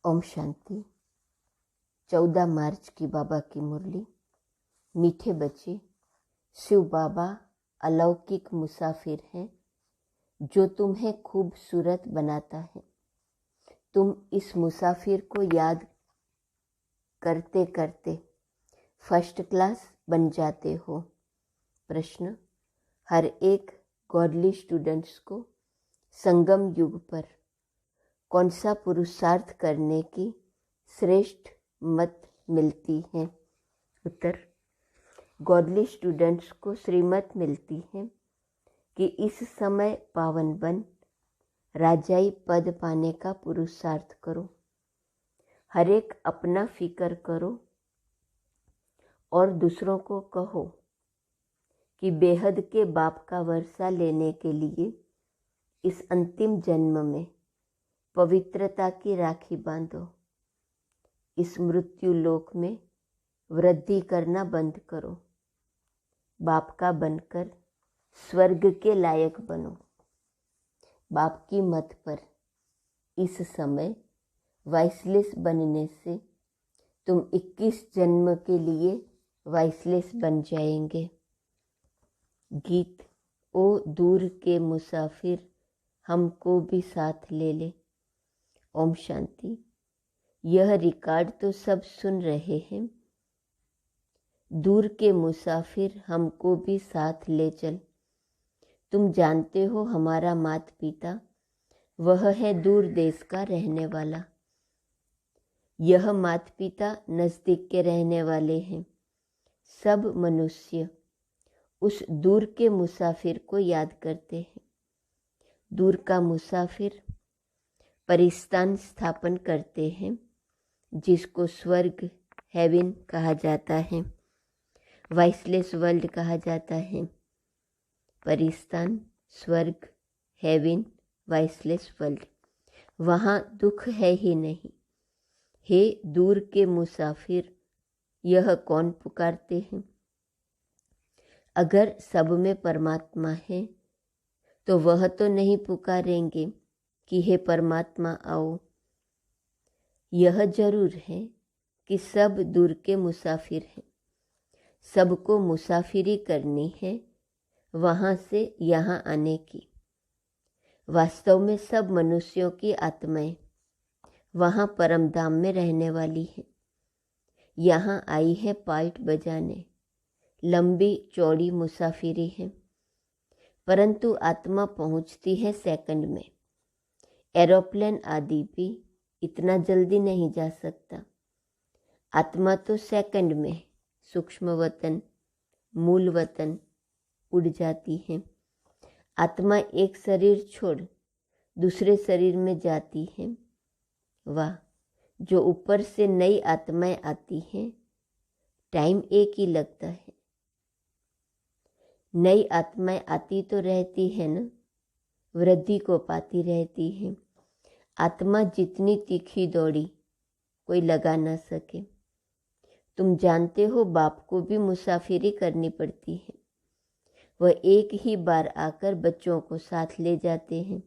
ओम शांति। 14 मार्च की बाबा की मुरली। मीठे बच्चे, शिव बाबा अलौकिक मुसाफिर हैं जो तुम्हें खूबसूरत बनाता है। तुम इस मुसाफिर को याद करते करते फर्स्ट क्लास बन जाते हो। प्रश्न: हर एक गॉडली स्टूडेंट्स को संगम युग पर कौन सा पुरुषार्थ करने की श्रेष्ठ मत मिलती है? उत्तर: गॉडली स्टूडेंट्स को श्रीमत मिलती है कि इस समय पावन बन राजाई पद पाने का पुरुषार्थ करो। हर एक अपना फिक्र करो और दूसरों को कहो कि बेहद के बाप का वर्षा लेने के लिए इस अंतिम जन्म में पवित्रता की राखी बांधो। इस मृत्यु लोक में वृद्धि करना बंद करो। बाप का बनकर स्वर्ग के लायक बनो। बाप की मत पर इस समय वाइसलेस बनने से तुम 21 जन्म के लिए वाइसलेस बन जाएंगे। गीत: ओ दूर के मुसाफिर हमको भी साथ ले ले। ओम शांति। यह रिकॉर्ड तो सब सुन रहे हैं। दूर के मुसाफिर हमको भी साथ ले चल। तुम जानते हो हमारा माता पिता वह है दूर देश का रहने वाला। यह माता पिता नज़दीक के रहने वाले हैं। सब मनुष्य उस दूर के मुसाफिर को याद करते हैं। दूर का मुसाफिर परिस्थान स्थापन करते हैं जिसको स्वर्ग हेवन कहा जाता है, वाइसलेस वर्ल्ड कहा जाता है। परिस्थान, स्वर्ग, हेवन, वाइसलेस वर्ल्ड, वहाँ दुख है ही नहीं। हे दूर के मुसाफिर, यह कौन पुकारते हैं? अगर सब में परमात्मा है तो वह तो नहीं पुकारेंगे कि हे परमात्मा आओ। यह जरूर है कि सब दूर के मुसाफिर हैं। सबको मुसाफिरी करनी है वहाँ से यहाँ आने की। वास्तव में सब मनुष्यों की आत्माएं वहाँ परम धाम में रहने वाली हैं। यहाँ आई है पाइट बजाने। लंबी चौड़ी मुसाफिरी है, परंतु आत्मा पहुँचती है सेकंड में। एरोप्लेन आदि भी इतना जल्दी नहीं जा सकता। आत्मा तो सेकंड में सूक्ष्म वतन, मूल वतन उड़ जाती है। आत्मा एक शरीर छोड़ दूसरे शरीर में जाती है। वाह, जो ऊपर से नई आत्माएं आती हैं, टाइम एक ही लगता है। नई आत्माएं आती तो रहती है ना, वृद्धि को पाती रहती है। आत्मा जितनी तीखी दौड़ी कोई लगा ना सके। तुम जानते हो बाप को भी मुसाफिरी करनी पड़ती है। वह एक ही बार आकर बच्चों को साथ ले जाते हैं।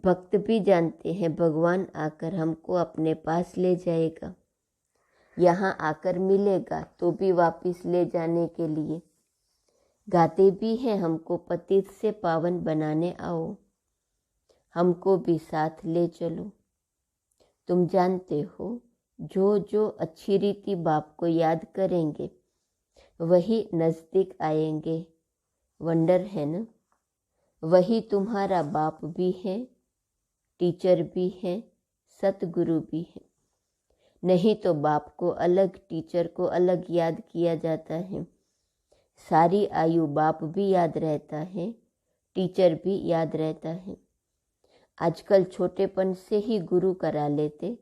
भक्त भी जानते हैं भगवान आकर हमको अपने पास ले जाएगा, यहाँ आकर मिलेगा तो भी वापस ले जाने के लिए। गाते भी हैं हमको पतित से पावन बनाने आओ, हमको भी साथ ले चलो। तुम जानते हो जो जो अच्छी रीति बाप को याद करेंगे वही नज़दीक आएंगे। वंडर है ना? वही तुम्हारा बाप भी है, टीचर भी है, सतगुरु भी है। नहीं तो बाप को अलग, टीचर को अलग याद किया जाता है। सारी आयु बाप भी याद रहता है, टीचर भी याद रहता है। आजकल छोटेपन से ही गुरु करा लेते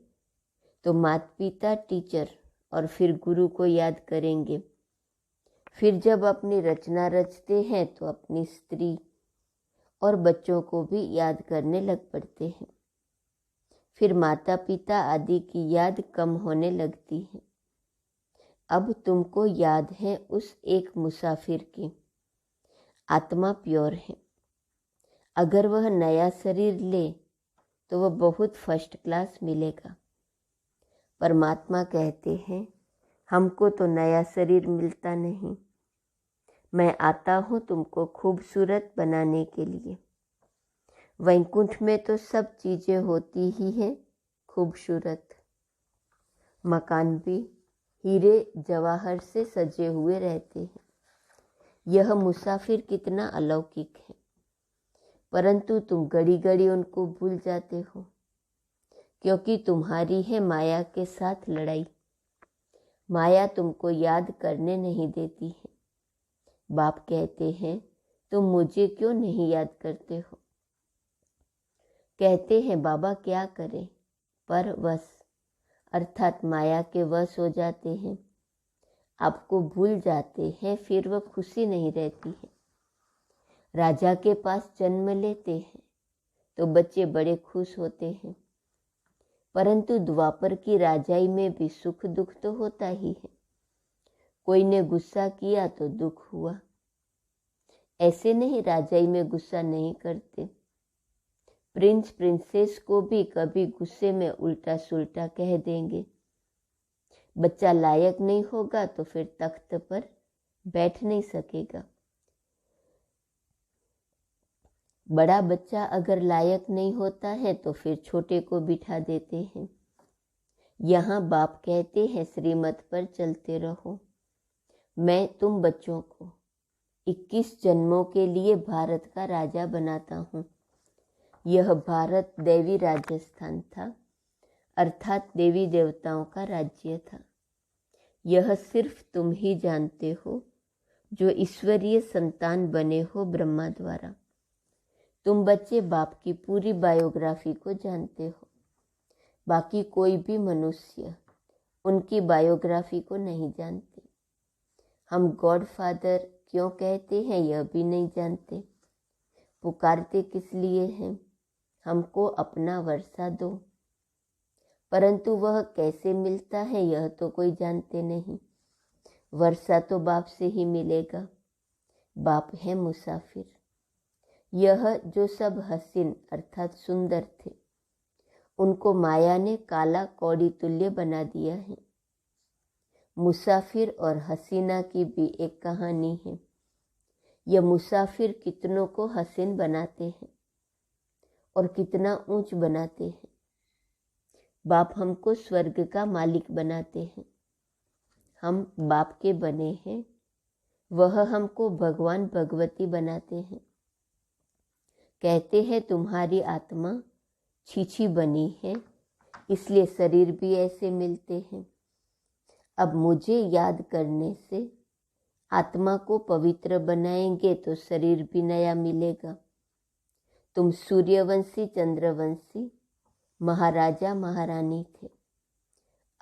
तो माता पिता, टीचर और फिर गुरु को याद करेंगे। फिर जब अपनी रचना रचते हैं तो अपनी स्त्री और बच्चों को भी याद करने लग पड़ते हैं। फिर माता पिता आदि की याद कम होने लगती है। अब तुमको याद है उस एक मुसाफिर की। आत्मा प्योर है। अगर वह नया शरीर ले तो वह बहुत फर्स्ट क्लास मिलेगा। परमात्मा कहते हैं, हमको तो नया शरीर मिलता नहीं, मैं आता हूँ तुमको खूबसूरत बनाने के लिए। वैकुंठ में तो सब चीज़ें होती ही हैं खूबसूरत, मकान भी हीरे जवाहर से सजे हुए रहते हैं। यह मुसाफिर कितना अलौकिक है, परंतु तुम घड़ी घड़ी उनको भूल जाते हो, क्योंकि तुम्हारी है माया के साथ लड़ाई। माया तुमको याद करने नहीं देती है। बाप कहते हैं, तुम मुझे क्यों नहीं याद करते हो? कहते हैं बाबा क्या करें, पर वश अर्थात माया के वश हो जाते हैं, आपको भूल जाते हैं, फिर वह खुशी नहीं रहती है। राजा के पास जन्म लेते हैं तो बच्चे बड़े खुश होते हैं, परंतु द्वापर की राजाई में भी सुख दुख तो होता ही है। कोई ने गुस्सा किया तो दुख हुआ। ऐसे नहीं राजाई में गुस्सा नहीं करते। प्रिंस प्रिंसेस को भी कभी गुस्से में उल्टा सुल्टा कह देंगे। बच्चा लायक नहीं होगा तो फिर तख्त पर बैठ नहीं सकेगा। बड़ा बच्चा अगर लायक नहीं होता है तो फिर छोटे को बिठा देते हैं। यहाँ बाप कहते हैं श्रीमत पर चलते रहो। मैं तुम बच्चों को 21 जन्मों के लिए भारत का राजा बनाता हूँ। यह भारत देवी राजस्थान था, अर्थात देवी देवताओं का राज्य था। यह सिर्फ तुम ही जानते हो जो ईश्वरीय संतान बने हो ब्रह्मा द्वारा। तुम बच्चे बाप की पूरी बायोग्राफी को जानते हो, बाकी कोई भी मनुष्य उनकी बायोग्राफी को नहीं जानते। हम गॉड फादर क्यों कहते हैं यह भी नहीं जानते। पुकारते किस लिए हैं? हमको अपना वर्षा दो, परंतु वह कैसे मिलता है यह तो कोई जानते नहीं। वर्षा तो बाप से ही मिलेगा। बाप है मुसाफिर। यह जो सब हसीन अर्थात सुंदर थे, उनको माया ने काला कौड़ी तुल्य बना दिया है। मुसाफिर और हसीना की भी एक कहानी है। यह मुसाफिर कितनों को हसीन बनाते हैं और कितना ऊंच बनाते हैं। बाप हमको स्वर्ग का मालिक बनाते हैं। हम बाप के बने हैं, वह हमको भगवान भगवती बनाते हैं। कहते हैं तुम्हारी आत्मा छीछी बनी है, इसलिए शरीर भी ऐसे मिलते हैं। अब मुझे याद करने से आत्मा को पवित्र बनाएंगे तो शरीर भी नया मिलेगा। तुम सूर्यवंशी चंद्रवंशी महाराजा महारानी थे,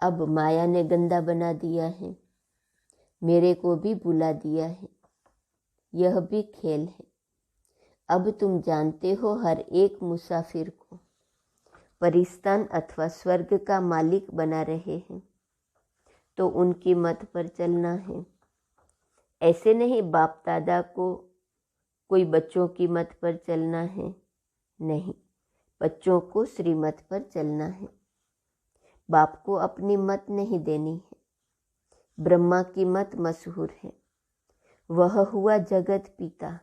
अब माया ने गंदा बना दिया है, मेरे को भी बुला दिया है। यह भी खेल है। अब तुम जानते हो हर एक मुसाफिर को परिस्तान अथवा स्वर्ग का मालिक बना रहे हैं, तो उनकी मत पर चलना है। ऐसे नहीं बाप दादा को कोई बच्चों की मत पर चलना है, नहीं, बच्चों को श्रीमत पर चलना है। बाप को अपनी मत नहीं देनी है। ब्रह्मा की मत मशहूर है, वह हुआ जगत पिता,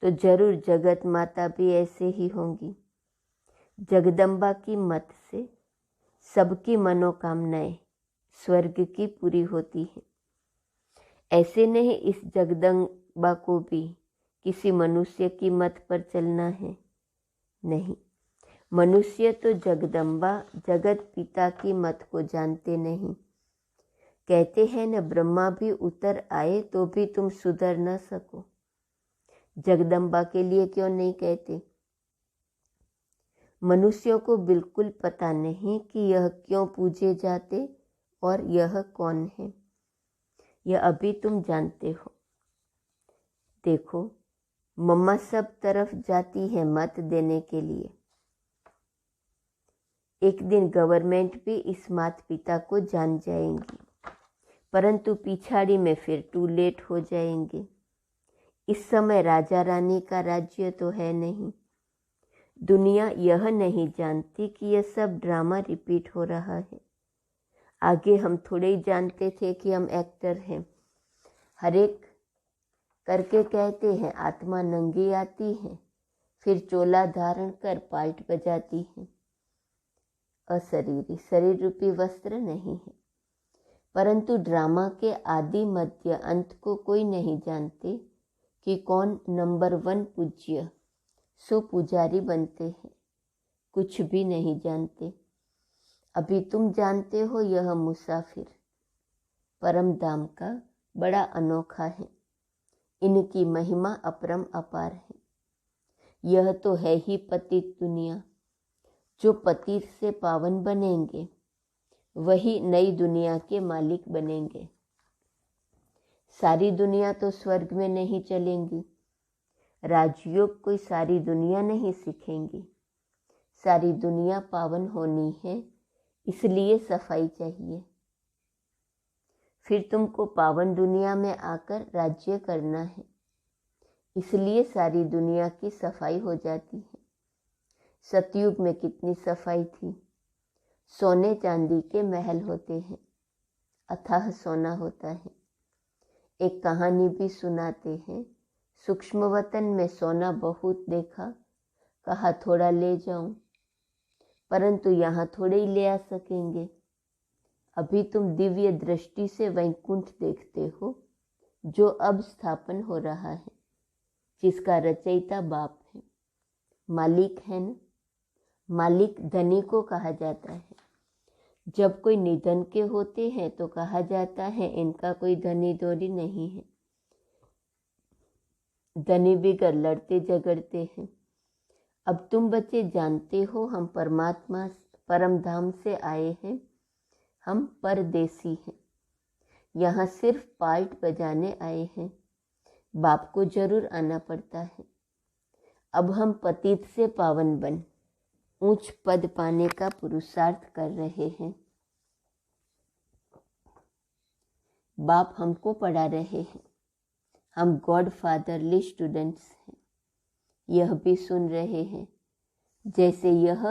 तो जरूर जगत माता भी ऐसे ही होंगी। जगदम्बा की मत से सबकी मनोकामनाएं स्वर्ग की पूरी होती है। ऐसे नहीं इस जगदम्बा को भी किसी मनुष्य की मत पर चलना है, नहीं। मनुष्य तो जगदम्बा जगत पिता की मत को जानते नहीं। कहते हैं न ब्रह्मा भी उतर आए तो भी तुम सुधर न सको। जगदम्बा के लिए क्यों नहीं कहते? मनुष्यों को बिल्कुल पता नहीं कि यह क्यों पूजे जाते और यह कौन है। यह अभी तुम जानते हो। देखो, मम्मा सब तरफ जाती है मत देने के लिए। एक दिन गवर्नमेंट भी इस माता पिता को जान जाएंगी, परंतु पिछाड़ी में फिर टू लेट हो जाएंगे। इस समय राजा रानी का राज्य तो है नहीं। दुनिया यह नहीं जानती कि यह सब ड्रामा रिपीट हो रहा है। आगे हम थोड़े ही जानते थे कि हम एक्टर हैं। हर एक करके कहते हैं आत्मा नंगी आती है, फिर चोला धारण कर पार्ट बजाती है। अशरीरी शरीर रूपी वस्त्र नहीं है, परंतु ड्रामा के आदि मध्य अंत को कोई नहीं जानते कि कौन नंबर 1 पूज्य सो पुजारी बनते हैं। कुछ भी नहीं जानते। अभी तुम जानते हो यह मुसाफिर परम धाम का बड़ा अनोखा है। इनकी महिमा अपरम अपार है। यह तो है ही पतित दुनिया। जो पतित से पावन बनेंगे वही नई दुनिया के मालिक बनेंगे। सारी दुनिया तो स्वर्ग में नहीं चलेंगी। राजयोग कोई सारी दुनिया नहीं सीखेंगी। सारी दुनिया पावन होनी है, इसलिए सफाई चाहिए। फिर तुमको पावन दुनिया में आकर राज्य करना है, इसलिए सारी दुनिया की सफाई हो जाती है। सतयुग में कितनी सफाई थी। सोने चांदी के महल होते हैं, अथाह सोना होता है। एक कहानी भी सुनाते हैं। सूक्ष्म वतन में सोना बहुत देखा, कहा थोड़ा ले जाऊं, परंतु यहाँ थोड़े ही ले आ सकेंगे। अभी तुम दिव्य दृष्टि से वैकुंठ देखते हो, जो अब स्थापन हो रहा है, जिसका रचयिता बाप है, मालिक है न। मालिक धनी को कहा जाता है। जब कोई निधन के होते हैं तो कहा जाता है इनका कोई धनी धोरी नहीं है। धनी बिगर लड़ते झगड़ते हैं। अब तुम बच्चे जानते हो हम परमात्मा परम धाम से आए हैं। हम परदेसी हैं, यहाँ सिर्फ पार्ट बजाने आए हैं। बाप को जरूर आना पड़ता है। अब हम पतित से पावन बन ऊंच पद पाने का पुरुषार्थ कर रहे हैं। बाप हमको पढ़ा रहे हैं। हम गॉड फादरली स्टूडेंट्स हैं। यह भी सुन रहे हैं, जैसे यह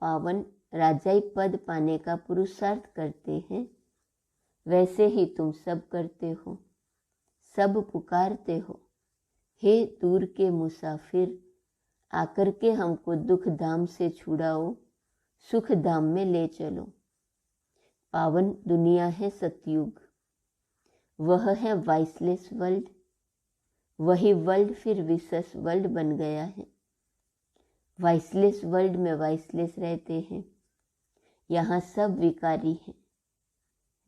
पावन राजाई पद पाने का पुरुषार्थ करते हैं, वैसे ही तुम सब करते हो। सब पुकारते हो, हे दूर के मुसाफिर, आकर के हमको दुख धाम से छुड़ाओ, सुख धाम में ले चलो। पावन दुनिया है सतयुग, वह है वाइसलेस वर्ल्ड। वही वर्ल्ड फिर विशेष वर्ल्ड बन गया है। वाइसलेस वर्ल्ड में वाइसलेस रहते हैं। यहाँ सब विकारी हैं।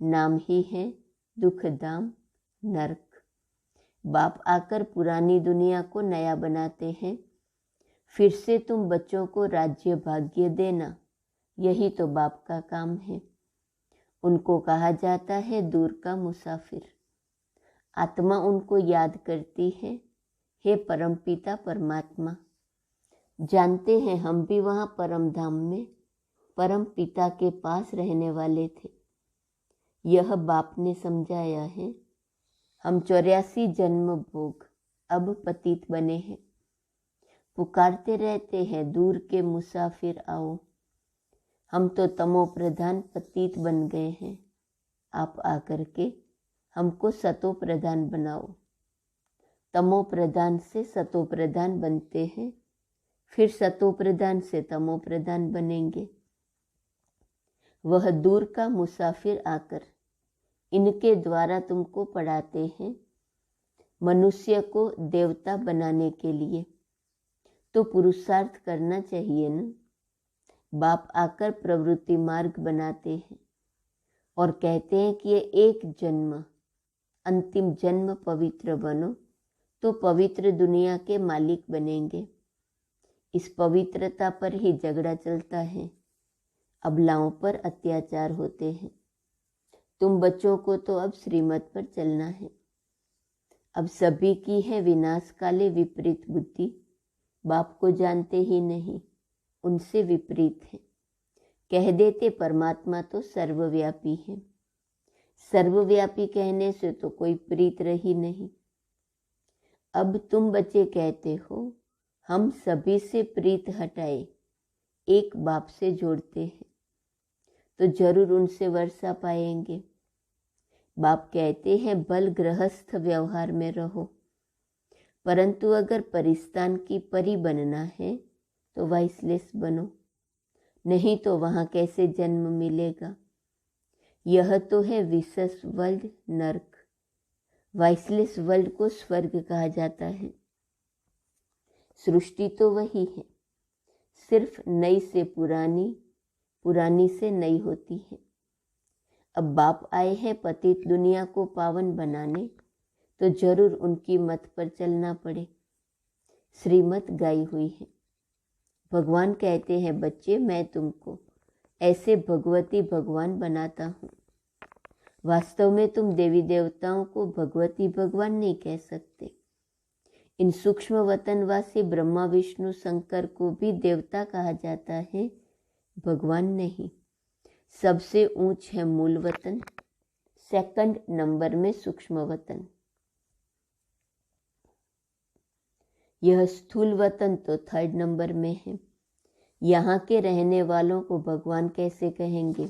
नाम ही है दुख धाम, नरक। बाप आकर पुरानी दुनिया को नया बनाते हैं। फिर से तुम बच्चों को राज्य भाग्य देना, यही तो बाप का काम है। उनको कहा जाता है दूर का मुसाफिर। आत्मा उनको याद करती है, हे परमपिता परमात्मा। जानते हैं हम भी वहाँ परम धाम में परम पिता के पास रहने वाले थे। यह बाप ने समझाया है। हम 84 जन्म भोग अब पतित बने हैं। पुकारते रहते हैं दूर के मुसाफिर आओ। हम तो तमो प्रधान पतित बन गए हैं। आप आकर के हमको सतो प्रधान बनाओ। तमो प्रधान से सतो प्रधान बनते हैं, फिर सतो प्रधान से तमो प्रधान बनेंगे। वह दूर का मुसाफिर आकर इनके द्वारा तुमको पढ़ाते हैं। मनुष्य को देवता बनाने के लिए तो पुरुषार्थ करना चाहिए न। बाप आकर प्रवृत्ति मार्ग बनाते हैं और कहते हैं कि ये एक जन्म, अंतिम जन्म पवित्र बनो तो पवित्र दुनिया के मालिक बनेंगे। इस पवित्रता पर ही झगड़ा चलता है। अबलाओं पर अत्याचार होते हैं। तुम बच्चों को तो अब श्रीमत पर चलना है। अब सभी की है विनाश काले विपरीत बुद्धि। बाप को जानते ही नहीं, उनसे विपरीत है। कह देते परमात्मा तो सर्वव्यापी है। सर्वव्यापी कहने से तो कोई प्रीत रही नहीं। अब तुम बच्चे कहते हो हम सभी से प्रीत हटाए, एक बाप से जोड़ते हैं। तो जरूर उनसे वर्षा पाएंगे। बाप कहते हैं बल गृहस्थ व्यवहार में रहो, परंतु अगर परिस्तान की परी बनना है तो वाइसलेस बनो, नहीं तो वहां कैसे जन्म मिलेगा। यह तो है विशेष वर्ल्ड नर्क। वाइसलेस वर्ल्ड को स्वर्ग कहा जाता है। सृष्टि तो वही है, सिर्फ नई से पुरानी, पुरानी से नई होती है। अब बाप आए हैं पतित दुनिया को पावन बनाने, तो जरूर उनकी मत पर चलना पड़े। श्रीमत गाई हुई है। भगवान कहते हैं बच्चे, मैं तुमको ऐसे भगवती भगवान बनाता हूँ। वास्तव में तुम देवी देवताओं को भगवती भगवान नहीं कह सकते। इन सूक्ष्म वतनवासी ब्रह्मा विष्णु शंकर को भी देवता कहा जाता है, भगवान नहीं। सबसे ऊंच है मूल वतन, सेकंड नंबर में सूक्ष्म वतन। यह स्थूल वतन तो थर्ड नंबर में है। यहाँ के रहने वालों को भगवान कैसे कहेंगे।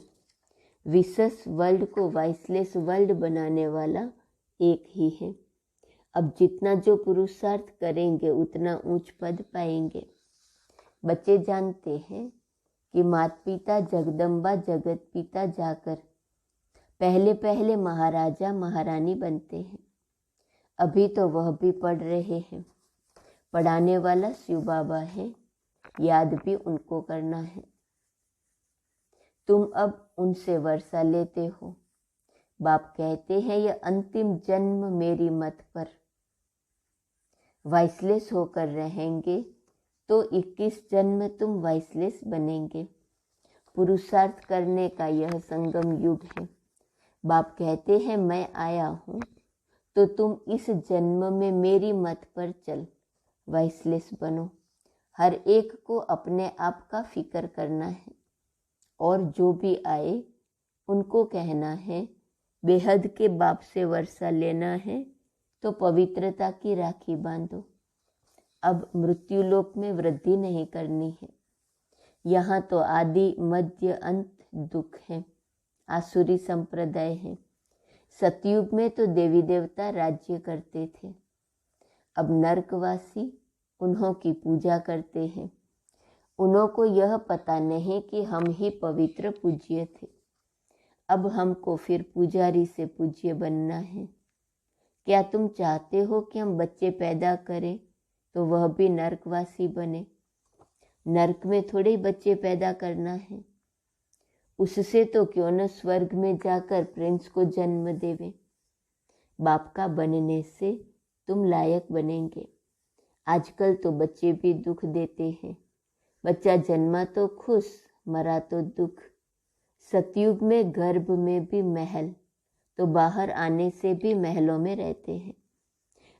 विशेष वर्ल्ड को वाइसलेस वर्ल्ड बनाने वाला एक ही है। अब जितना जो पुरुषार्थ करेंगे उतना ऊंच पद पाएंगे। बच्चे जानते हैं कि माता पिता जगदम्बा जगत पिता जाकर पहले पहले महाराजा महारानी बनते हैं। अभी तो वह भी पढ़ रहे हैं। पढ़ाने वाला शिव बाबा है, याद भी उनको करना है। तुम अब उनसे वर्षा लेते हो। बाप कहते हैं यह अंतिम जन्म मेरी मत पर। वाइसलेस होकर रहेंगे तो 21 जन्म तुम वाइसलेस बनेंगे। पुरुषार्थ करने का यह संगम युग है। बाप कहते हैं मैं आया हूँ तो तुम इस जन्म में मेरी मत पर चल, वाइसलेस बनो। हर एक को अपने आप का फिक्र करना है, और जो भी आए उनको कहना है बेहद के बाप से वर्षा लेना है तो पवित्रता की राखी बांधो। अब मृत्युलोक में वृद्धि नहीं करनी है। यहाँ तो आदि मध्य अंत दुख है, आसुरी संप्रदाय है। सतयुग में तो देवी देवता राज्य करते थे। अब नरकवासी उन्हों की पूजा करते हैं। उन्हों को यह पता नहीं कि हम ही पवित्र पूज्य थे। अब हमको फिर पुजारी से पूज्य बनना है। क्या तुम चाहते हो कि हम बच्चे पैदा करें तो वह भी नरकवासी बने? नरक में थोड़े बच्चे पैदा करना है। उससे तो क्यों न स्वर्ग में जाकर प्रिंस को जन्म देवे। बाप का बनने से तुम लायक बनेंगे। आजकल तो बच्चे भी दुख देते हैं। बच्चा जन्मा तो खुश, मरा तो दुख। सतयुग में गर्भ में भी महल, तो बाहर आने से भी महलों में रहते हैं।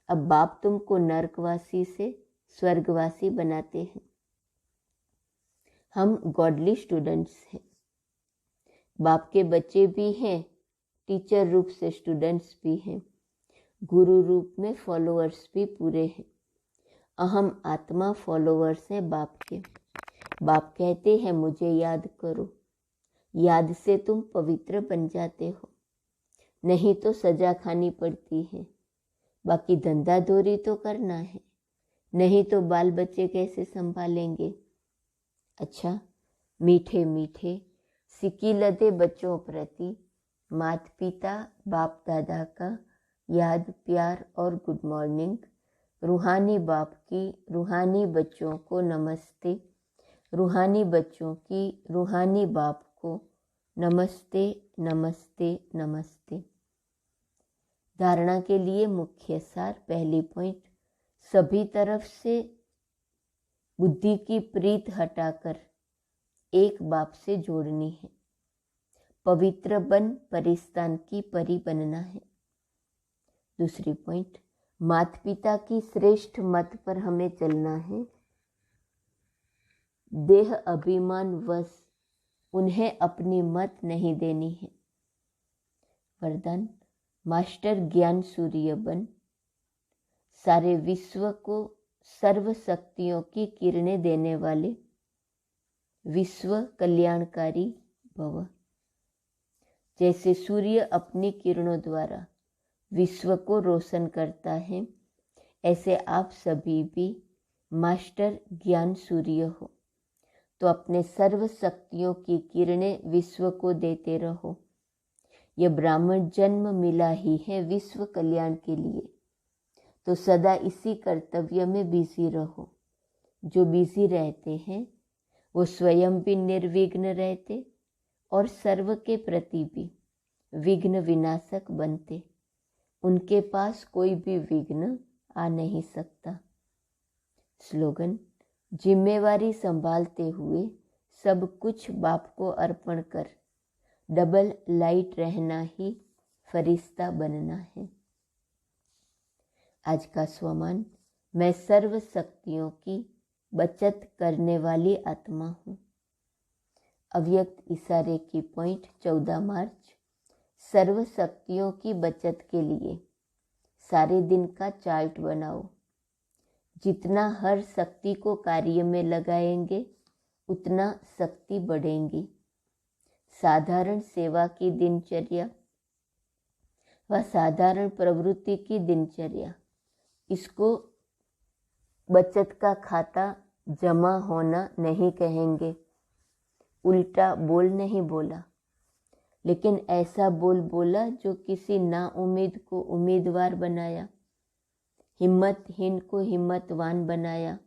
अब बाप तुमको नरकवासी से स्वर्गवासी बनाते हैं। हम गॉडली स्टूडेंट्स हैं। बाप के बच्चे भी हैं, टीचर रूप से स्टूडेंट्स भी हैं, गुरु रूप में फॉलोअर्स भी पूरे हैं। अहम आत्मा फॉलोअर्स हैं बाप के। बाप कहते हैं मुझे याद करो। याद से तुम पवित्र बन जाते हो, नहीं तो सजा खानी पड़ती है। बाकी धंधा धोरी तो करना है, नहीं तो बाल बच्चे कैसे संभालेंगे। अच्छा, मीठे मीठे सिकीलते बच्चों प्रति माता पिता बाप दादा का याद, प्यार और गुड मॉर्निंग। रूहानी बाप की रूहानी बच्चों को नमस्ते। रूहानी बच्चों की रूहानी बाप को नमस्ते नमस्ते नमस्ते। धारणा के लिए मुख्य सार। पहली पॉइंट, सभी तरफ से बुद्धि की प्रीत हटाकर एक बाप से जोड़नी है। पवित्र बन परिस्तान की परी बनना है। दूसरी पॉइंट, माता पिता की श्रेष्ठ मत पर हमें चलना है। देह अभिमान वश उन्हें अपनी मत नहीं देनी है। वरदान, मास्टर ज्ञान सूर्य बन सारे विश्व को सर्व शक्तियों की किरणें देने वाले विश्व कल्याणकारी भव। जैसे सूर्य अपनी किरणों द्वारा विश्व को रोशन करता है, ऐसे आप सभी भी मास्टर ज्ञान सूर्य हो। तो अपने सर्व शक्तियों की किरणें विश्व को देते रहो। यह ब्राह्मण जन्म मिला ही है विश्व कल्याण के लिए, तो सदा इसी कर्तव्य में बिजी रहो। जो बिजी रहते हैं वो स्वयं भी निर्विघ्न रहते और सर्व के प्रति भी विघ्न विनाशक बनते। उनके पास कोई भी विघ्न आ नहीं सकता। स्लोगन: जिम्मेवारी संभालते हुए सब कुछ बाप को अर्पण कर डबल लाइट रहना ही फरिश्ता बनना है। आज का स्वमान: मैं सर्व शक्तियों की बचत करने वाली आत्मा हूँ। अव्यक्त इशारे की पॉइंट 14 मार्च। सर्व शक्तियों की बचत के लिए सारे दिन का चार्ट बनाओ। जितना हर शक्ति को कार्य में लगाएंगे उतना शक्ति बढ़ेंगी। साधारण सेवा की दिनचर्या व साधारण प्रवृत्ति की दिनचर्या, इसको बचत का खाता जमा होना नहीं कहेंगे। उल्टा बोल नहीं बोला, लेकिन ऐसा बोल बोला जो किसी नाउम्मीद को उम्मीदवार बनाया, हिम्मतहीन को हिम्मतवान बनाया,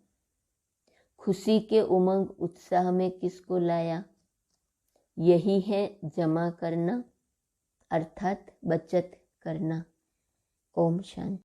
खुशी के उमंग उत्साह में किसको लाया। यही है जमा करना, अर्थात बचत करना। ओम शांति।